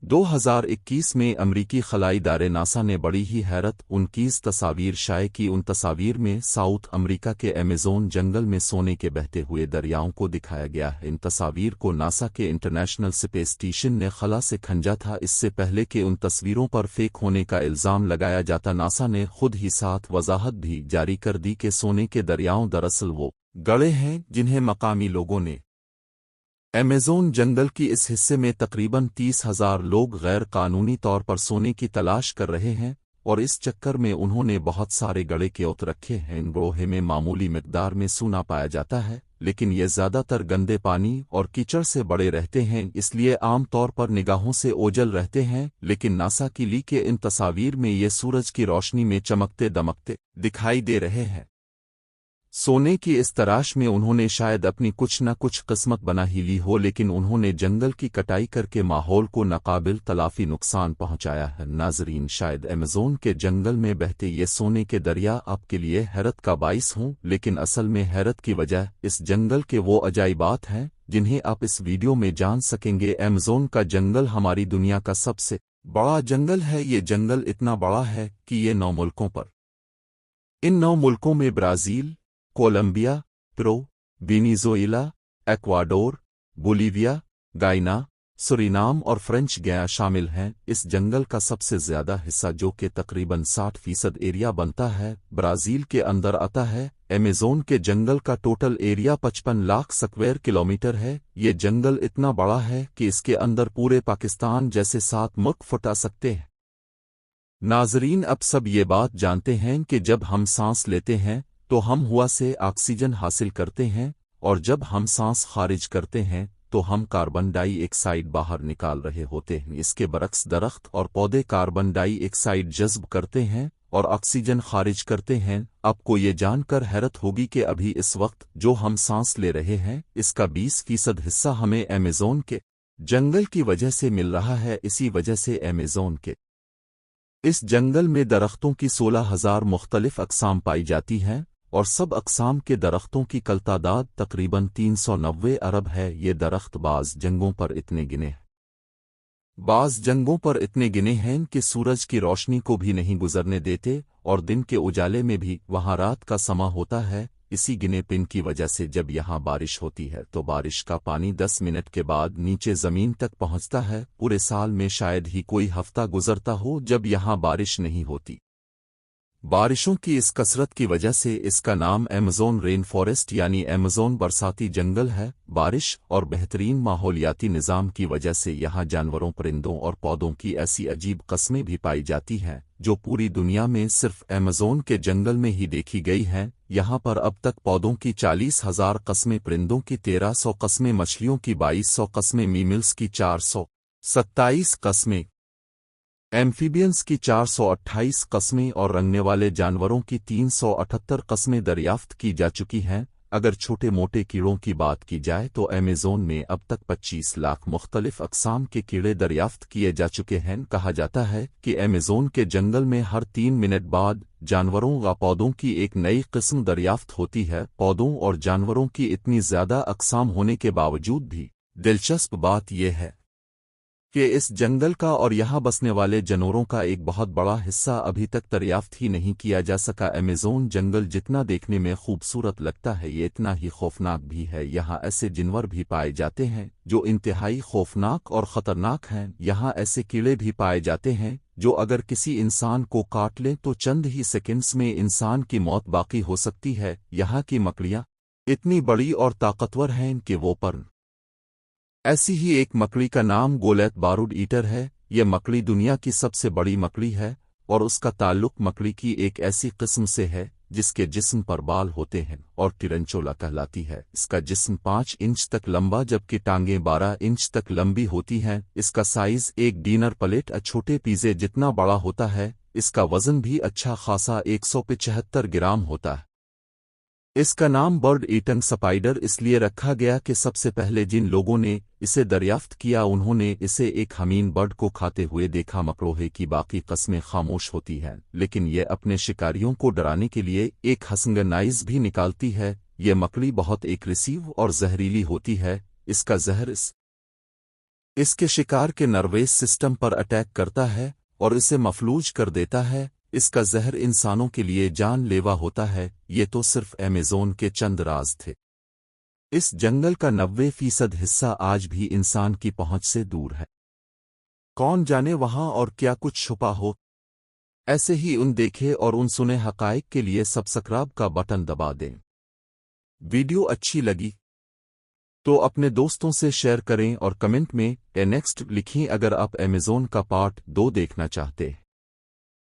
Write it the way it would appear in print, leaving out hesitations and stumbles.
2021 में अमरीकी खलाई इदारे नासा ने बड़ी ही हैरत 29 तस्वीर शाये की। उन तस्वीर में साउथ अमेरिका के अमेज़न जंगल में सोने के बहते हुए दरियाओं को दिखाया गया है। इन तस्वीर को नासा के इंटरनेशनल स्पेस स्टेशन ने खला से खंजा था। इससे पहले कि उन तस्वीरों पर फेक होने का इल्ज़ाम लगाया जाता, नासा ने खुद ही साथ वजाहत भी जारी कर दी कि सोने के दरियाओं दरअसल वो गड़े हैं जिन्हें मकामी लोगों ने अमेज़न जंगल की इस हिस्से में तकरीबन 30,000 लोग गैर कानूनी तौर पर सोने की तलाश कर रहे हैं और इस चक्कर में उन्होंने बहुत सारे गड़े क्योत रखे हैं। इन गड़ों में मामूली मिकदार में सोना पाया जाता है, लेकिन ये ज़्यादातर गंदे पानी और कीचड़ से बड़े रहते हैं, इसलिए आम तौर पर निगाहों से ओझल रहते हैं। लेकिन नासा की ली के इन तस्वीर में ये सूरज की रोशनी में चमकते दमकते दिखाई दे रहे हैं। सोने की इस तलाश में उन्होंने शायद अपनी कुछ न कुछ किस्मत बना ही ली हो, लेकिन उन्होंने जंगल की कटाई करके माहौल को नाकाबिल तलाफी नुकसान पहुंचाया है। नाजरीन, शायद अमेज़न के जंगल में बहते ये सोने के दरिया आपके लिए हैरत का बाइस हों, लेकिन असल में हैरत की वजह इस जंगल के वो अजाइबात हैं जिन्हें आप इस वीडियो में जान सकेंगे। अमेज़न का जंगल हमारी दुनिया का सबसे बड़ा जंगल है। ये जंगल इतना बड़ा है कि ये 9 मुल्कों पर इन 9 मुल्कों में Brazil, Colombia, Peru, Venezuela, Ecuador, Bolivia, Guyana, Suriname और फ्रेंच गयाना शामिल हैं। इस जंगल का सबसे ज्यादा हिस्सा, जो कि तकरीबन 60% एरिया बनता है, ब्राजील के अंदर आता है। अमेज़न के जंगल का total area 55 lakh square kilometre है। ये जंगल इतना बड़ा है कि इसके अंदर पूरे पाकिस्तान जैसे 7 मुल्क फुटा सकते हैं। नाजरीन, अब सब ये बात जानते हैं कि जब हम सांस लेते हैं तो हम हवा से ऑक्सीजन हासिल करते हैं, और जब हम सांस खारिज करते हैं तो हम कार्बन डाई ऑक्साइड बाहर निकाल रहे होते हैं। इसके बरक्स दरख्त और पौधे कार्बन डाई ऑक्साइड जज्ब करते हैं और ऑक्सीजन खारिज करते हैं। आपको ये जानकर हैरत होगी कि अभी इस वक्त जो हम सांस ले रहे हैं, इसका 20% हिस्सा हमें अमेज़न के जंगल की वजह से मिल रहा है। इसी वजह से अमेज़न के इस जंगल में दरख्तों की 16,000 मुख्तलिफ अक़साम पाई जाती हैं, और सब अक़साम के दरख्तों की कल तादाद तकरीबन 390 अरब है। ये दरख्त बाज़ जंगों पर इतने गिने हैं कि सूरज की रोशनी को भी नहीं गुजरने देते, और दिन के उजाले में भी वहाँ रात का समा होता है। इसी गिने पिन की वजह से जब यहाँ बारिश होती है तो बारिश का पानी 10 मिनट के बाद नीचे ज़मीन तक पहुँचता है। पूरे साल में शायद ही कोई हफ्ता गुजरता हो जब यहाँ बारिश नहीं होती। बारिशों की इस कसरत की वजह से इसका नाम अमेज़न रेन फॉरेस्ट यानी अमेज़न बरसाती जंगल है। बारिश और बेहतरीन माहौलियाती निज़ाम की वजह से यहाँ जानवरों, परिंदों और पौधों की ऐसी अजीब कस्में भी पाई जाती हैं जो पूरी दुनिया में सिर्फ अमेज़न के जंगल में ही देखी गई हैं। यहाँ पर अब तक पौधों की 40,000 कस्में, परिंदों की 1300 कस्में, मछलियों की 2200 कस्में, मीमल्स की 427 कस्में, एम्फीबियंस की 428 कस्में और रंगने वाले जानवरों की 378 कस्में दरियाफ्त की जा चुकी हैं। अगर छोटे मोटे कीड़ों की बात की जाए तो अमेज़न में अब तक 25 लाख मुख्तलिफ अक़साम के कीड़े दरियाफ्त किए जा चुके हैं। कहा जाता है कि अमेज़न के जंगल में हर 3 मिनट बाद जानवरों व पौधों की एक नई किस्म दरियाफ्त होती है। पौधों और जानवरों की इतनी ज़्यादा अक़साम होने के बावजूद भी दिलचस्प बात यह है कि इस जंगल का और यहाँ बसने वाले जानवरों का एक बहुत बड़ा हिस्सा अभी तक दरियाफ्त ही नहीं किया जा सका। अमेज़न जंगल जितना देखने में खूबसूरत लगता है, ये इतना ही खौफनाक भी है। यहाँ ऐसे जानवर भी पाए जाते हैं जो इंतहाई खौफनाक और ख़तरनाक हैं। यहाँ ऐसे कीड़े भी पाए जाते हैं जो अगर किसी इंसान को काट लें तो चंद ही सेकंड्स में इंसान की मौत बाकी हो सकती है। यहाँ की मकड़ियाँ इतनी बड़ी और ताकतवर हैं कि वो पर ऐसी ही एक मकड़ी का नाम गोलैत बारूद ईटर है। यह मकड़ी दुनिया की सबसे बड़ी मकड़ी है और उसका ताल्लुक मकड़ी की एक ऐसी किस्म से है जिसके जिस्म पर बाल होते हैं और टिरंचोला कहलाती है। इसका जिस्म 5 इंच तक लंबा जबकि टांगें 12 इंच तक लंबी होती हैं। इसका साइज एक डिनर प्लेट छोटे पिज़्ज़े जितना बड़ा होता है। इसका वजन भी अच्छा खासा 175 ग्राम होता है। इसका नाम बर्ड ईटिंग स्पाइडर इसलिए रखा गया कि सबसे पहले जिन लोगों ने इसे दरियाफ्त किया उन्होंने इसे एक हमीन बर्ड को खाते हुए देखा। मकड़ोहे की बाकी कस्में खामोश होती हैं, लेकिन ये अपने शिकारियों को डराने के लिए एक हंसिंग नाइज़ भी निकालती है। ये मकड़ी बहुत एग्रेसिव और जहरीली होती है। इसका जहर इस اس کے شکار کے نروس سسٹم پر اٹیک کرتا ہے اور اسے مفلوج کر دیتا ہے۔ اس کا زہر انسانوں کے لیے جان لیوا ہوتا ہے۔ یہ تو صرف ایمیزون کے چند راز تھے۔ اس جنگل کا 90% حصہ آج بھی انسان کی پہنچ سے دور ہے۔ کون جانے وہاں اور کیا کچھ چھپا ہو؟ ایسے ہی ان دیکھے اور ان سنے حقائق کے لیے سبسکرائب کا بٹن دبا دیں۔ ویڈیو اچھی لگی تو اپنے دوستوں سے شیئر کریں اور کمنٹ میں نیکسٹ لکھیں اگر آپ ایمیزون کا پارٹ 2 دیکھنا چاہتے ہیں۔